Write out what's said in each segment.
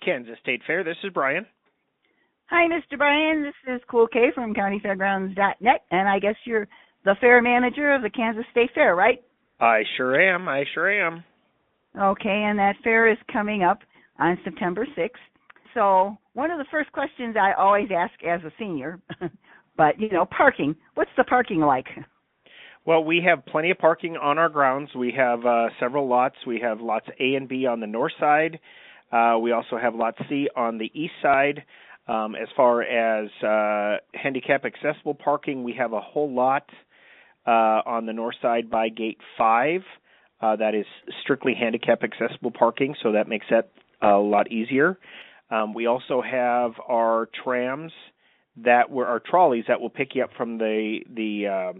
Kansas State Fair. This is Brian. Hi, Mr. Bryan. This is Cool K from Countyfairgrounds.net, and I guess you're the fair manager of the Kansas State Fair, right? I sure am. Okay, and that fair is coming up on September 6th. So one of the first questions I always ask as a senior, but, parking. What's the parking like? Well, we have plenty of parking on our grounds. We have several lots. We have lots A and B on the north side. We also have lot C on the east side. As far as handicap accessible parking, we have a whole lot on the north side by gate 5. That is strictly handicap accessible parking, so that makes that a lot easier. We also have our trolleys that will pick you up from the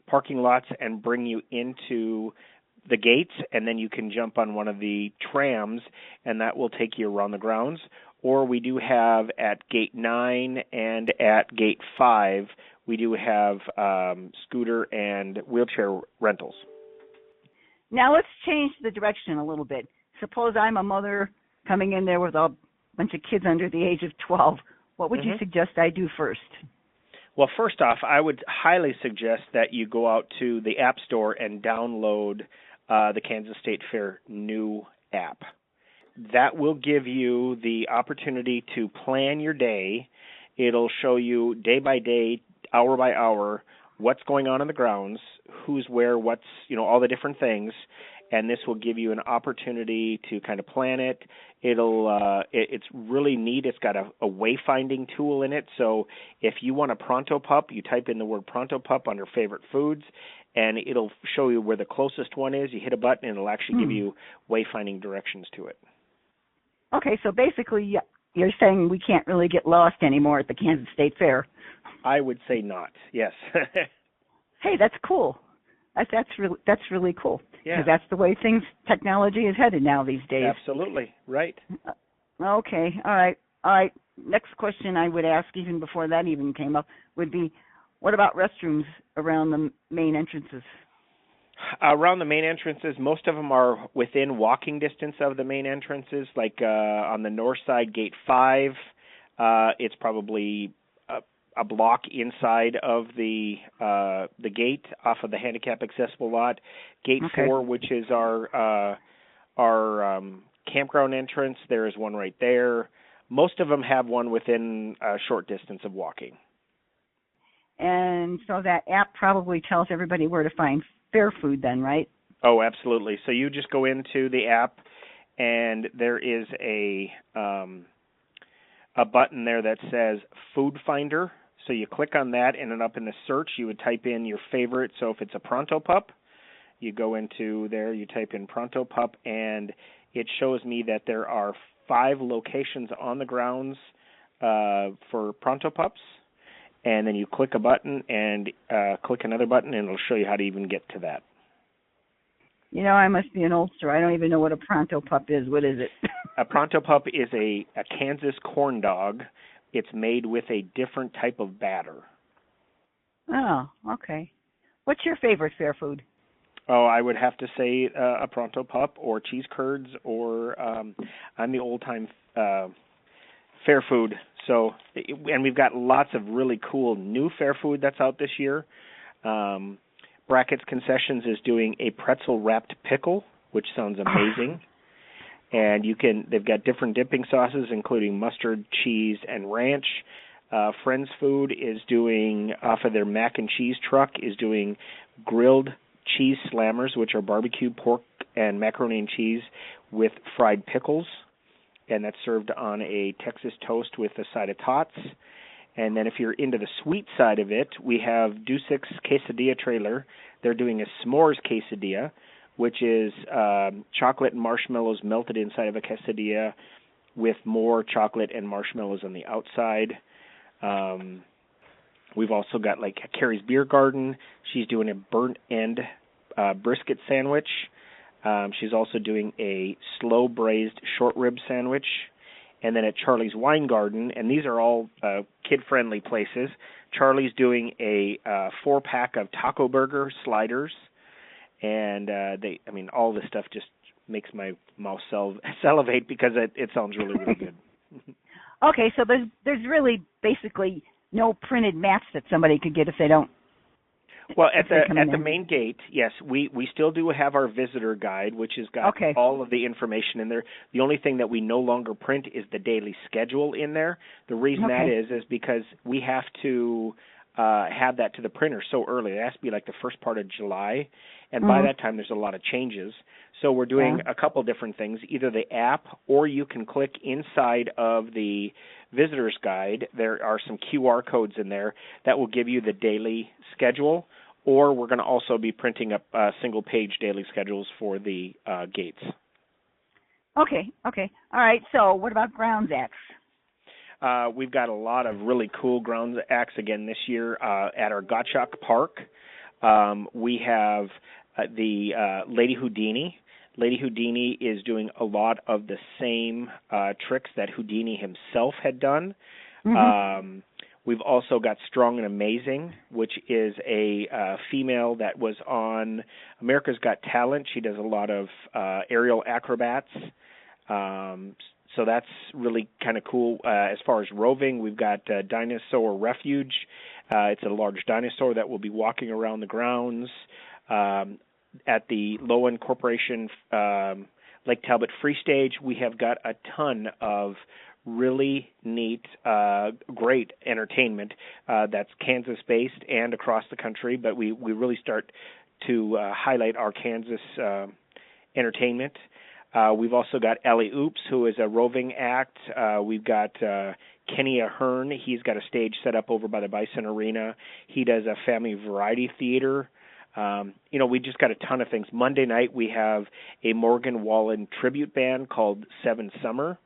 parking lots and bring you into the gates, and then you can jump on one of the trams, and that will take you around the grounds. Or we do have at gate 9 and at gate 5, we do have scooter and wheelchair rentals. Now let's change the direction a little bit. Suppose I'm a mother coming in there with a bunch of kids under the age of 12. What would you suggest I do first? Well, first off, I would highly suggest that you go out to the App Store and download the Kansas State Fair new app. That will give you the opportunity to plan your day. It'll show you day by day, hour by hour, what's going on in the grounds, who's where, what's, all the different things, and this will give you an opportunity to kind of plan it. It's really neat. It's got a wayfinding tool in it, so if you want a Pronto Pup, you type in the word Pronto Pup under favorite foods, and it'll show you where the closest one is. You hit a button, and it'll actually give you wayfinding directions to it. Okay, so basically you're saying we can't really get lost anymore at the Kansas State Fair. I would say not, yes. Hey, that's cool. That's really cool. Yeah. Because that's the way technology is headed now these days. Absolutely, right. Okay, all right. Next question I would ask, even before that even came up, would be, what about restrooms around the main entrances? Around the main entrances, most of them are within walking distance of the main entrances. Like on the north side, gate 5, it's probably a block inside of the gate off of the handicap accessible lot. Gate 4, which is our campground entrance, there is one right there. Most of them have one within a short distance of walking. And so that app probably tells everybody where to find fair food then, right? Oh, absolutely. So you just go into the app, and there is a button there that says Food Finder. So you click on that, and then up in the search, you would type in your favorite. So if it's a Pronto Pup, you go into there, you type in Pronto Pup, and it shows me that there are 5 locations on the grounds for Pronto Pups. And then you click a button and click another button, and it'll show you how to even get to that. I must be an oldster. I don't even know what a Pronto Pup is. What is it? A Pronto Pup is a Kansas corn dog. It's made with a different type of batter. Oh, okay. What's your favorite fair food? Oh, I would have to say a Pronto Pup or cheese curds, or I'm the old-time fair food. So, and we've got lots of really cool new fair food that's out this year. Brackett's Concessions is doing a pretzel-wrapped pickle, which sounds amazing. And they've got different dipping sauces, including mustard, cheese, and ranch. Friends Food is doing, off of their mac and cheese truck, is doing grilled cheese slammers, which are barbecue pork and macaroni and cheese with fried pickles. And that's served on a Texas toast with a side of tots. And then if you're into the sweet side of it, we have Dusic's Quesadilla Trailer. They're doing a s'mores quesadilla, which is chocolate and marshmallows melted inside of a quesadilla with more chocolate and marshmallows on the outside. We've also got like Carrie's Beer Garden. She's doing a burnt end brisket sandwich. She's also doing a slow braised short rib sandwich. And then at Charlie's Wine Garden, and these are all kid-friendly places, Charlie's doing a 4-pack of taco burger sliders. And all this stuff just makes my mouth salivate because it sounds really, really good. Okay, so there's really basically no printed maps that somebody could get if they don't. Well, at the main gate, yes, we still do have our visitor guide, which has got all of the information in there. The only thing that we no longer print is the daily schedule in there. The reason that is because we have to have that to the printer so early. It has to be like the first part of July, and by that time there's a lot of changes. So we're doing a couple different things, either the app or you can click inside of the visitor's guide. There are some QR codes in there that will give you the daily schedule, or we're going to also be printing up single-page daily schedules for the gates. Okay. All right, so what about grounds acts? We've got a lot of really cool grounds acts again this year at our Gottschalk Park. We have the Lady Houdini. Lady Houdini is doing a lot of the same tricks that Houdini himself had done. We've also got Strong and Amazing, which is a female that was on America's Got Talent. She does a lot of aerial acrobats. So that's really kind of cool. As far as roving, we've got Dinosaur Refuge. It's a large dinosaur that will be walking around the grounds. At the Lowen Corporation Lake Talbot Free Stage, we have got a ton of really neat, great entertainment that's Kansas-based and across the country, but we really start to highlight our Kansas entertainment. We've also got Ellie Oops, who is a roving act. We've got Kenny Ahern. He's got a stage set up over by the Bison Arena. He does a family variety theater. We just got a ton of things. Monday night we have a Morgan Wallen tribute band called Seven Summer.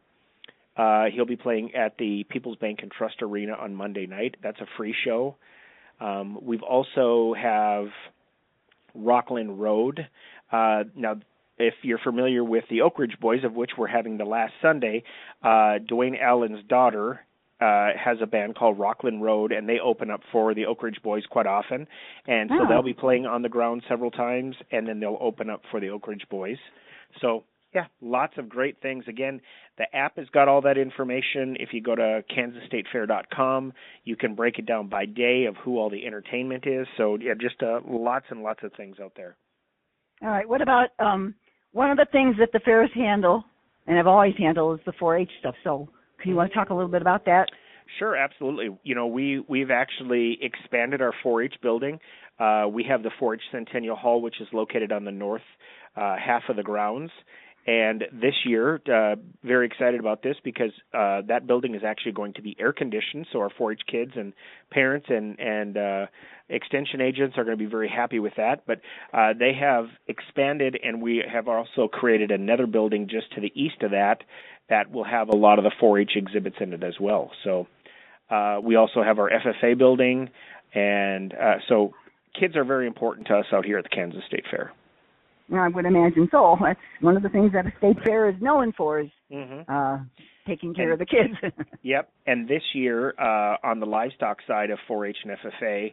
He'll be playing at the People's Bank and Trust Arena on Monday night. That's a free show. We've also have Rockland Road. Now, if you're familiar with the Oak Ridge Boys, of which we're having the last Sunday, Dwayne Allen's daughter has a band called Rockland Road, and they open up for the Oak Ridge Boys quite often. And so they'll be playing on the ground several times, and then they'll open up for the Oak Ridge Boys. So, yeah, lots of great things. Again, the app has got all that information. If you go to kansasstatefair.com, you can break it down by day of who all the entertainment is. So, yeah, just lots and lots of things out there. All right. What about one of the things that the fairs handle, and have always handled, is the 4-H stuff. So can you want to talk a little bit about that? Sure, absolutely. We've actually expanded our 4-H building. We have the 4-H Centennial Hall, which is located on the north half of the grounds. And this year, very excited about this because that building is actually going to be air conditioned. So our 4-H kids and parents and extension agents are going to be very happy with that. But they have expanded, and we have also created another building just to the east of that will have a lot of the 4-H exhibits in it as well. So we also have our FFA building, and so kids are very important to us out here at the Kansas State Fair. I would imagine so. That's one of the things that a state fair is known for, is taking care of the kids. Yep. And this year, on the livestock side of 4-H and FFA,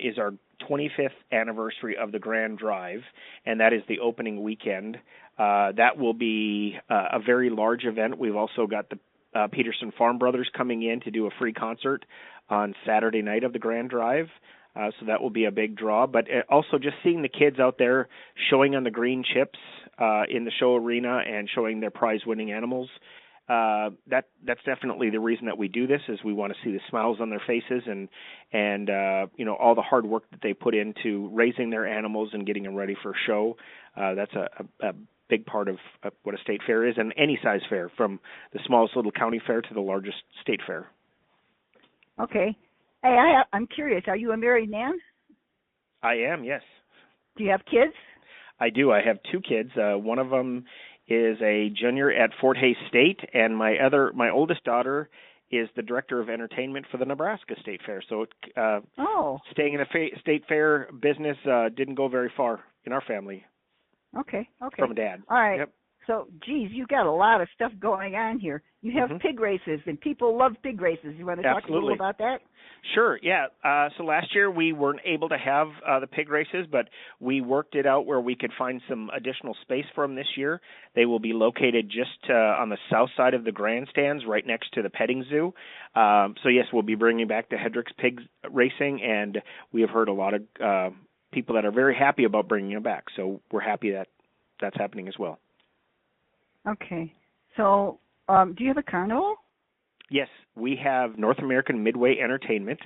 is our 25th anniversary of the Grand Drive, and that is the opening weekend. That will be a very large event. We've also got the Peterson Farm Brothers coming in to do a free concert on Saturday night of the Grand Drive. So that will be a big draw. But also just seeing the kids out there showing on the green chips in the show arena and showing their prize-winning animals, that's definitely the reason that we do this, is we want to see the smiles on their faces and all the hard work that they put into raising their animals and getting them ready for a show. That's a big part of what a state fair is, and any size fair, from the smallest little county fair to the largest state fair. Okay. Hey, I'm curious. Are you a married man? I am, yes. Do you have kids? I do. I have 2 kids. One of them is a junior at Fort Hays State, and my oldest daughter is the director of entertainment for the Nebraska State Fair. So staying in the state fair business didn't go very far in our family. Okay. From Dad. All right. Yep. So, geez, you got a lot of stuff going on here. You have pig races, and people love pig races. You want to talk a little about that? Sure, yeah. So last year we weren't able to have the pig races, but we worked it out where we could find some additional space for them this year. They will be located just on the south side of the grandstands, right next to the petting zoo. So yes, we'll be bringing back the Hendricks Pig Racing, and we have heard a lot of people that are very happy about bringing them back. So we're happy that that's happening as well. Okay. So do you have a carnival? Yes, we have North American Midway Entertainment.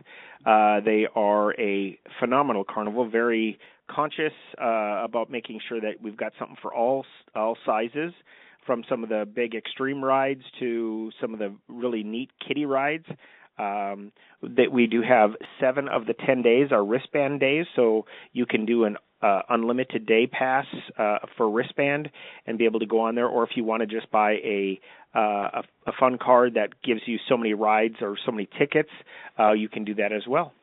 They are a phenomenal carnival, very conscious about making sure that we've got something for all sizes, from some of the big extreme rides to some of the really neat kiddie rides. That we do have 7 of the 10 days are wristband days, so you can do an unlimited day pass for wristband and be able to go on there, or if you want to just buy a fun card that gives you so many rides or so many tickets, you can do that as well.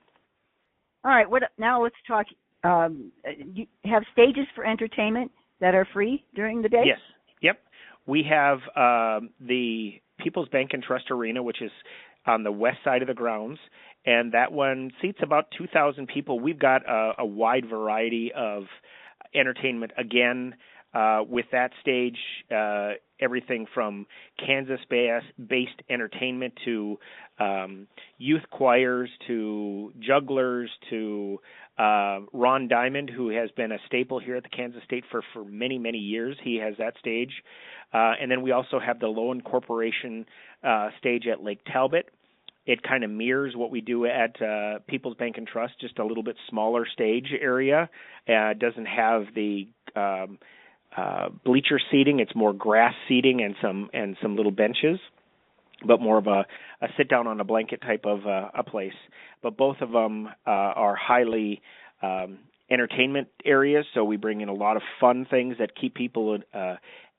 All right. Now let's talk. You have stages for entertainment that are free during the day? Yes. Yep. We have the People's Bank and Trust Arena, which is on the west side of the grounds, and that one seats about 2,000 people. We've got a wide variety of entertainment. Again, with that stage, everything from Kansas-based entertainment to youth choirs to jugglers to Ron Diamond, who has been a staple here at the Kansas State for many, many years. He has that stage. And then we also have the Lowen Corporation stage at Lake Talbot. It kind of mirrors what we do at People's Bank and Trust, just a little bit smaller stage area. It doesn't have the bleacher seating. It's more grass seating and some little benches, but more of a sit down on a blanket type of a place. But both of them are highly entertainment areas, so we bring in a lot of fun things that keep people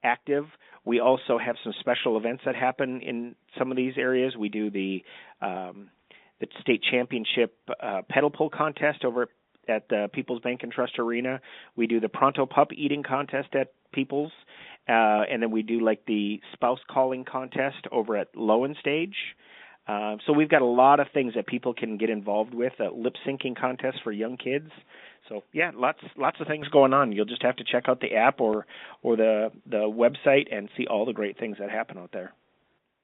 active. We also have some special events that happen in some of these areas. We do the state championship pedal pull contest over at the People's Bank and Trust Arena. We do the Pronto Pup eating contest at People's, and then we do like the spouse calling contest over at Lowen Stage. So we've got a lot of things that people can get involved with, lip syncing contest for young kids. So yeah, lots of things going on. You'll just have to check out the app or the website and see all the great things that happen out there.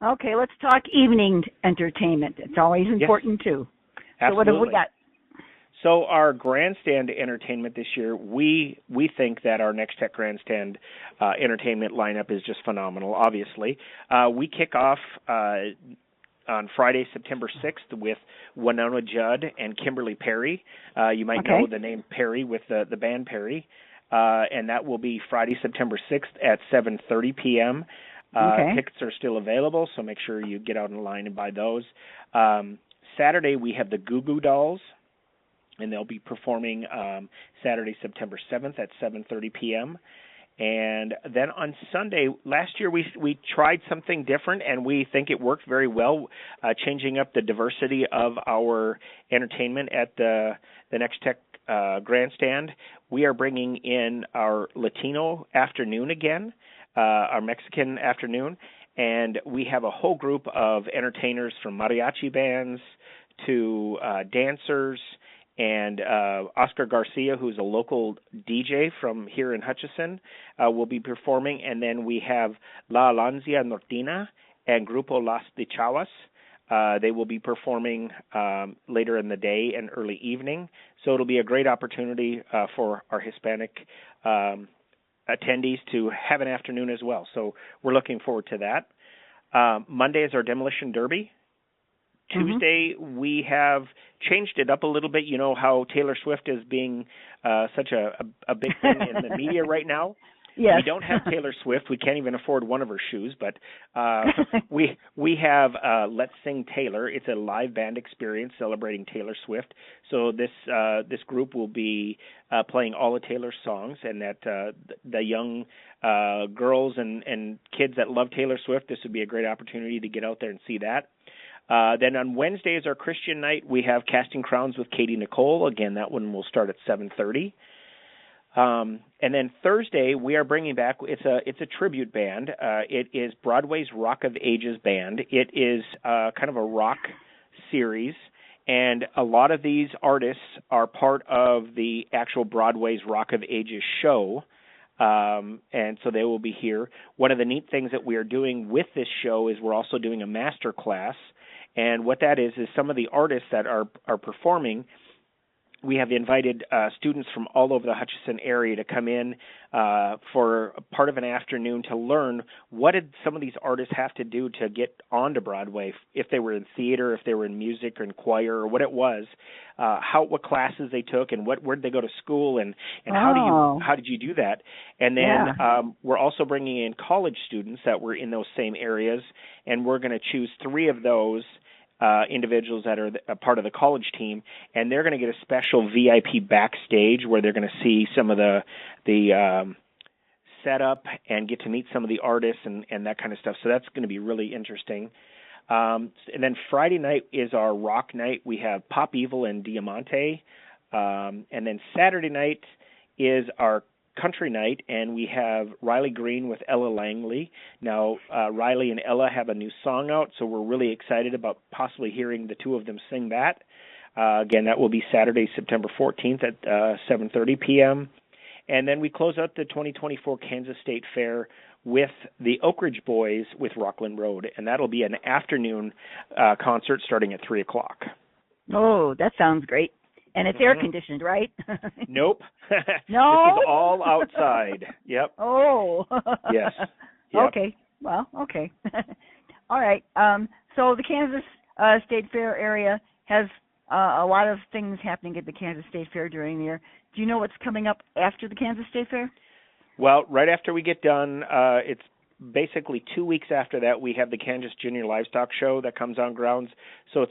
Okay, let's talk evening entertainment. It's always important too. So Absolutely. What have we got? So our grandstand entertainment this year, we think that our Next Tech Grandstand entertainment lineup is just phenomenal, obviously. We kick off on Friday, September 6th with Winona Judd and Kimberly Perry. You might know the name Perry with the band Perry. And that will be Friday, September 6th at 7:30 p.m. Tickets are still available, so make sure you get out in line and buy those. Saturday, we have the Goo Goo Dolls, and they'll be performing Saturday, September 7th at 7:30 p.m. And then on Sunday, last year we tried something different, and we think it worked very well, changing up the diversity of our entertainment at the Next Tech Grandstand. We are bringing in our Latino afternoon again, our Mexican afternoon, and we have a whole group of entertainers from mariachi bands to dancers, and Oscar Garcia, who's a local DJ from here in Hutchison, will be performing. And then we have La Alancia Nortina and Grupo Las de Chavas. They will be performing later in the day and early evening. So it'll be a great opportunity for our Hispanic attendees to have an afternoon as well. So we're looking forward to that. Monday is our Demolition Derby. Tuesday, we have changed it up a little bit. You know how Taylor Swift is being such a big thing in the media right now? Yes. We don't have Taylor Swift. We can't even afford one of her shoes, but we have Let's Sing Taylor. It's a live band experience celebrating Taylor Swift. So this group will be playing all of Taylor's songs, and that the young girls and kids that love Taylor Swift, this would be a great opportunity to get out there and see that. Then on Wednesday is our Christian night. We have Casting Crowns with Katie Nicole. Again, that one will start at 7:30. And then Thursday we are bringing back. It's a tribute band. It is Broadway's Rock of Ages band. It is kind of a rock series, and a lot of these artists are part of the actual Broadway's Rock of Ages show. And so they will be here. One of the neat things that we are doing with this show is we're also doing a master class, and what that is some of the artists that are performing. We have invited students from all over the Hutchinson area to come in for part of an afternoon to learn what did some of these artists have to do to get onto Broadway, if they were in theater, if they were in music or in choir or what it was, what classes they took and where did they go to school and how did you do that? And then we're also bringing in college students that were in those same areas, and we're going to choose 3 of those individuals that are a part of the college team, and they're going to get a special VIP backstage where they're going to see some of the setup and get to meet some of the artists and that kind of stuff. So that's going to be really interesting. And then Friday night is our rock night. We have Pop Evil and Diamante. And then Saturday night is our country night, and we have Riley Green with Ella Langley. Now, Riley and Ella have a new song out, so we're really excited about possibly hearing the 2 of them sing that. Again, that will be Saturday, September 14th at 7:30 p.m. And then we close out the 2024 Kansas State Fair with the Oak Ridge Boys with Rockland Road, and that'll be an afternoon concert starting at 3 o'clock. Oh, that sounds great. And it's air conditioned, right? Nope. No? This is all outside. Yep. Oh. Yes. Yep. Okay. Well, okay. All right. So the Kansas State Fair area has a lot of things happening at the Kansas State Fair during the year. Do you know what's coming up after the Kansas State Fair? Well, right after we get done, it's basically 2 weeks after that, we have the Kansas Junior Livestock Show that comes on grounds. So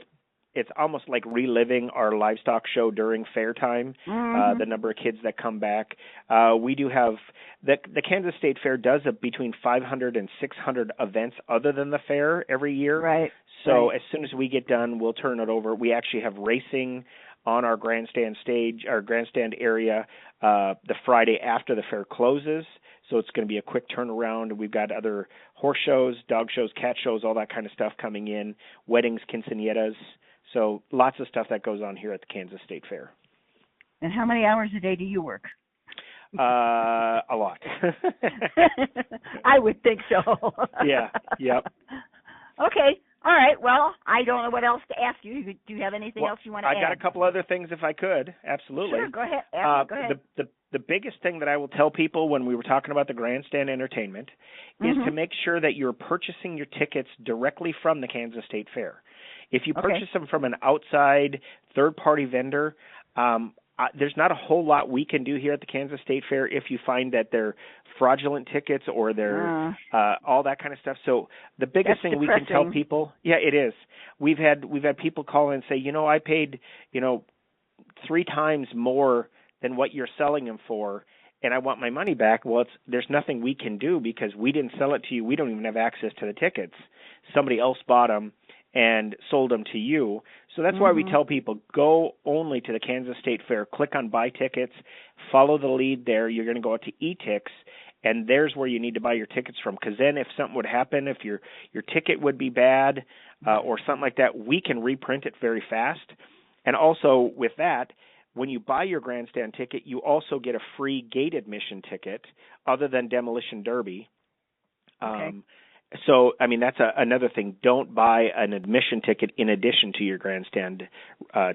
it's almost like reliving our livestock show during fair time, the number of kids that come back. We do have, the Kansas State Fair does between 500 and 600 events other than the fair every year. Right. So as soon as we get done, we'll turn it over. We actually have racing on our grandstand stage, our grandstand area, the Friday after the fair closes. So it's going to be a quick turnaround. We've got other horse shows, dog shows, cat shows, all that kind of stuff coming in, weddings, quinceañeras. So lots of stuff that goes on here at the Kansas State Fair. And how many hours a day do you work? A lot. I would think so. Yeah, yep. Okay, all right. Well, I don't know what else to ask you. Do you have anything else you want to add? I got a couple other things if I could. Absolutely. Sure, go ahead. Go ahead. The biggest thing that I will tell people when we were talking about the grandstand entertainment is to make sure that you're purchasing your tickets directly from the Kansas State Fair. If you purchase them from an outside third-party vendor, there's not a whole lot we can do here at the Kansas State Fair if you find that they're fraudulent tickets or they're all that kind of stuff. So the biggest thing we can tell people, it is. We've had people call in and say, I paid 3 times more than what you're selling them for, and I want my money back. Well, there's nothing we can do because we didn't sell it to you. We don't even have access to the tickets. Somebody else bought them and sold them to you. So that's why we tell people, go only to the Kansas State Fair, click on buy tickets, follow the lead there. You're going to go out to eTix, and there's where you need to buy your tickets from, because then if something would happen, if your ticket would be bad or something like that, we can reprint it very fast. And also with that, when you buy your grandstand ticket, you also get a free gate admission ticket other than Demolition Derby. Okay. So, that's another thing. Don't buy an admission ticket in addition to your grandstand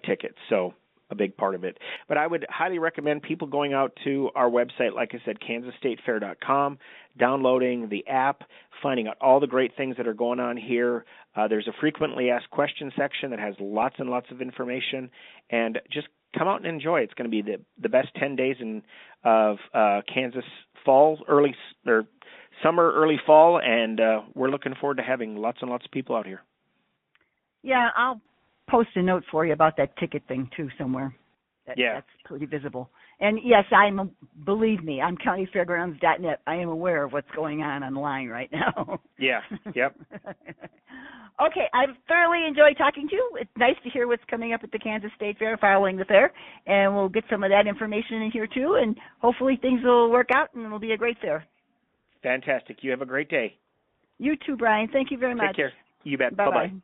ticket. So, a big part of it. But I would highly recommend people going out to our website, like I said, kansasstatefair.com, downloading the app, finding out all the great things that are going on here. There's a frequently asked questions section that has lots and lots of information, and just come out and enjoy. It's going to be the best 10 days of Kansas fall, summer, early fall, and we're looking forward to having lots and lots of people out here. Yeah, I'll post a note for you about that ticket thing, too, somewhere. That's pretty visible. And yes, believe me, I'm countyfairgrounds.net. I am aware of what's going on online right now. Yeah. Yep. Okay, I've thoroughly enjoyed talking to you. It's nice to hear what's coming up at the Kansas State Fair following the fair, and we'll get some of that information in here too, and hopefully things will work out and it'll be a great fair. Fantastic. You have a great day. You too, Brian. Thank you very much. Take care. You bet. Bye-bye. Bye-bye.